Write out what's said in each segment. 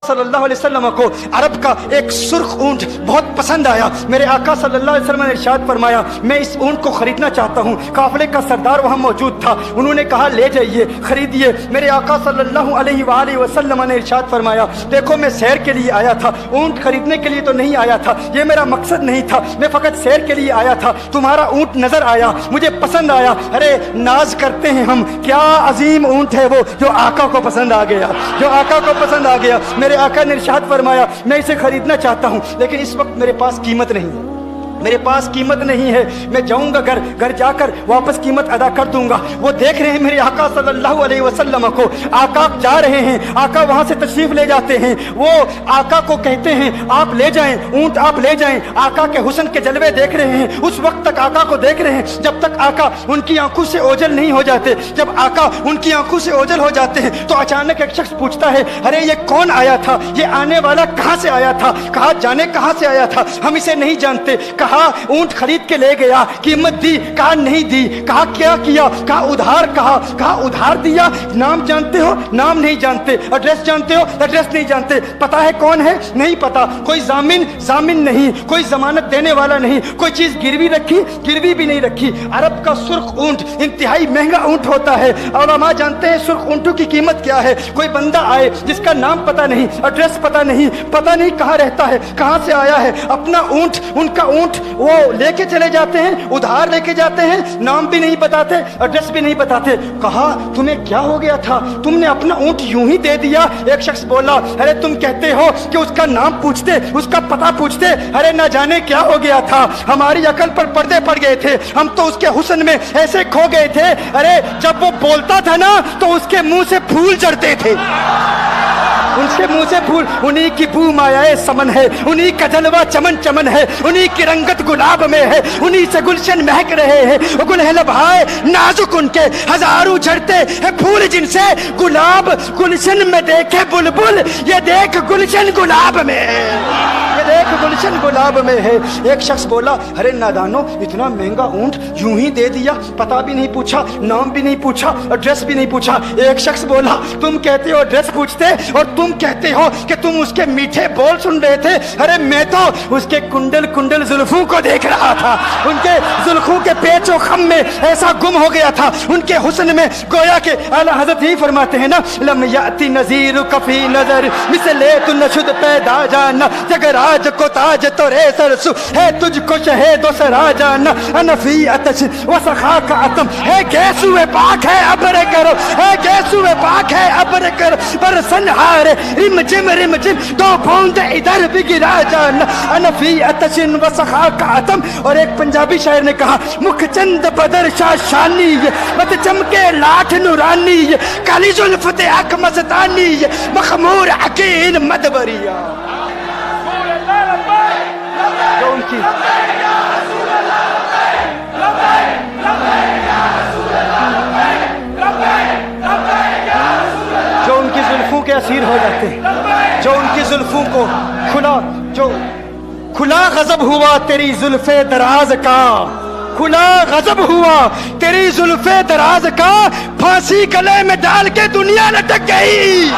صلی اللہ علیہ وسلم کو عرب کا ایک سرخ اونٹ بہت پسند آیا. میرے آقا صلی اللہ علیہ وسلم نے ارشاد فرمایا میں اس اونٹ کو خریدنا چاہتا ہوں. قافلے کا سردار وہاں موجود تھا, انہوں نے کہا لے جائیے, خریدیے. میرے آقا صلی اللہ علیہ وآلہ وسلم نے ارشاد فرمایا دیکھو میں سیر کے لیے آیا تھا, اونٹ خریدنے کے لیے تو نہیں آیا تھا, یہ میرا مقصد نہیں تھا, میں فقط سیر کے لیے آیا تھا. تمہارا اونٹ نظر آیا, مجھے پسند آیا. ارے ناز کرتے ہیں ہم, کیا عظیم اونٹ ہے وہ جو آقا کو پسند آ گیا, جو آقا کو پسند آ گیا. میرے آقا نے ارشاد فرمایا میں اسے خریدنا چاہتا ہوں لیکن اس وقت میرے پاس قیمت نہیں ہے, میرے پاس قیمت نہیں ہے, میں جاؤں گا گھر جا کر واپس قیمت ادا کر دوں گا. وہ دیکھ رہے ہیں میرے آقا صلی اللہ علیہ وسلم کو, آقا جا رہے ہیں, آقا وہاں سے تشریف لے جاتے ہیں. وہ آقا کو کہتے ہیں آپ لے جائیں, اونٹ آپ لے جائیں. آقا کے حسن کے جلوے دیکھ رہے ہیں, اس وقت تک آقا کو دیکھ رہے ہیں جب تک آقا ان کی آنکھوں سے اوجھل نہیں ہو جاتے. جب آقا ان کی آنکھوں سے اوجھل ہو جاتے ہیں تو اچانک ایک شخص پوچھتا ہے ارے یہ کون آیا تھا, یہ آنے والا کہاں سے آیا تھا, کہا جانے کہاں سے آیا تھا, ہم اسے نہیں جانتے. کہا اونٹ خرید کے لے گیا, قیمت دی, کہا نہیں دی. کہا کیا کیا, کہا ادھار, کہا ادھار دیا. نام جانتے ہو, نام نہیں جانتے. ایڈریس جانتے ہو, ایڈریس نہیں جانتے. پتا ہے کون ہے, نہیں پتا. کوئی ضامن نہیں, کوئی ضمانت دینے والا نہیں, کوئی چیز گروی رکھی, گروی بھی نہیں رکھی. عرب کا سرخ اونٹ انتہائی مہنگا اونٹ ہوتا ہے. علماء جانتے ہیں سرخ اونٹوں کی قیمت کیا ہے. کوئی بندہ آئے جس کا نام پتا نہیں, ایڈریس پتا نہیں کہاں رہتا ہے, کہاں سے آیا ہے, اپنا اونٹ, ان کا اونٹ وہ لے کے چلے جاتے ہیں, ادھار لے کے جاتے ہیں, نام بھی نہیں بتاتے, ایڈریس بھی نہیں بتاتے. کہا تمہیں کیا ہو گیا تھا, تم نے اپنا اونٹ یوں ہی دے دیا. ایک شخص بولا ارے تم کہتے ہو کہ اس کا نام پوچھتے, اس کا پتہ پوچھتے, ارے نہ جانے کیا ہو گیا تھا, ہماری عقل پر پردے پڑ گئے تھے, ہم تو اس کے حسن میں ایسے کھو گئے تھے. ارے جب وہ بولتا تھا نا تو اس کے منہ سے پھول جھڑتے تھے, ان کے منہ سے پھول. انہی کی بو مایائے سمن ہے, انہی کا جلوہ چمن چمن ہے, انہی کی رنگت گلاب میں ہے, انہی سے گلشن مہک رہے ہیں. گل ہے لبھائے نازک ان کے, ہزاروں جھڑتے ہیں پھول جن سے گلاب گلشن میں دیکھے بلبل, یہ دیکھ گلشن گلاب میں ہے, یہ دیکھ گلشن گلاب میں ہے. ایک شخص بولا ارے نادانو اتنا مہنگا اونٹ یوں ہی دے دیا, پتہ بھی نہیں پوچھا, نام بھی نہیں پوچھا, ایڈریس بھی نہیں پوچھا. ایک شخص بولا تم کہتے ہو ایڈریس پوچھتے اور تم کہتے ہو کہ تم اس کے میٹھے بول سن رہے تھے. ارے میں تو اس کے کنڈل زلفوں کو دیکھ رہا تھا, ان کے زلفوں کے پیچ و خم میں ایسا گم ہو گیا تھا, ان کے حسن میں. گویا کہ اعلیٰ حضرت ہی فرماتے ہیں نا لم یاتی نذیر کفی نظر مثلے تو نشد پیدا جانا, جگراج کو تاج تو رے سرسو ہے تجھ کو شہید و سرا جانا. انفی اتش و سخا کا اتم ہے گیسو پاک ہے ابر کرو, ہے گیسو پاک ہے ابر کرو, پر سنہارے رم جم دو بوند ادھر بھی گرا جانا. انفی اتشن و سخا کا اتم. اور ایک پنجابی شاعر نے کہا مکھ چند بدر شاہ شانی, مت چمکے لاٹھ نورانی, کالی زلف تے اک مستانی, مخمور عقیل مدبریا. جو ان کی زلفوں کے اسیر ہو جاتے, جو ان کی زلفوں کو کھلا غضب ہوا تیری زلف دراز کا, کھلا غضب ہوا تیری زلف دراز کا, پھانسی گلے میں ڈال کے دنیا لٹک گئی.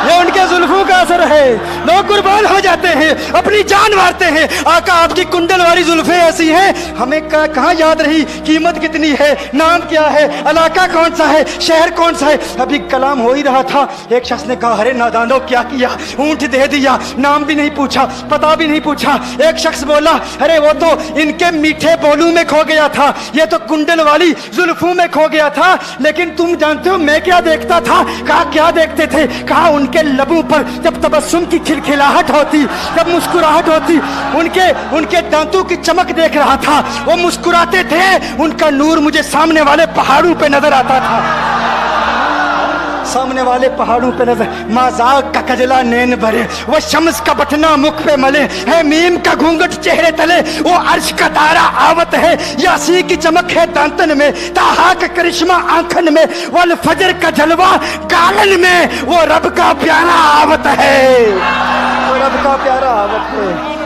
یہ ان کے زلفوں کا اثر ہے, لوگ قربان ہو جاتے ہیں, اپنی جان مارتے ہیں. آقا آپ کی کنڈل والی زلفیں ایسی ہیں, ہمیں کہاں یاد رہی قیمت کتنی ہے, نام کیا ہے, علاقہ کون سا ہے, شہر کون سا ہے. ابھی کلام ہو ہی رہا تھا, ایک شخص نے کہا ارے نادانو کیا کیا, اونٹ دے دیا, نام بھی نہیں پوچھا, پتہ بھی نہیں پوچھا. ایک شخص بولا ارے وہ تو ان کے میٹھے بولوں میں کھو گیا تھا, یہ تو کنڈل والی زلفوں میں کھو گیا تھا. لیکن تم جانتے ہو میں کیا دیکھتا تھا, کہا کیا دیکھتے تھے, کہا ان کے لبوں پر جب تبسم کی کھلکھلاہٹ ہوتی, جب مسکراہٹ ہوتی, ان کے دانتوں کی چمک دیکھ رہا تھا, وہ مسکراتے تھے, ان کا نور مجھے سامنے والے پہاڑوں پہ نظر آتا تھا, سامنے والے پہاڑوں پہ نظر. مازاق کا کجلا نین بھرے, وہ شمس کا بٹنا مکھ پہ ملے, ہے میم کا گھونگٹ چہرے تلے, وہ عرش کا تارا آوت ہے, یاسی کی چمک ہے دانتن میں, تاہا کا کرشمہ آنکھن میں, والفجر کا جلوہ گالن میں, وہ رب کا پیارا آوت ہے, وہ رب کا پیارا آوت ہے.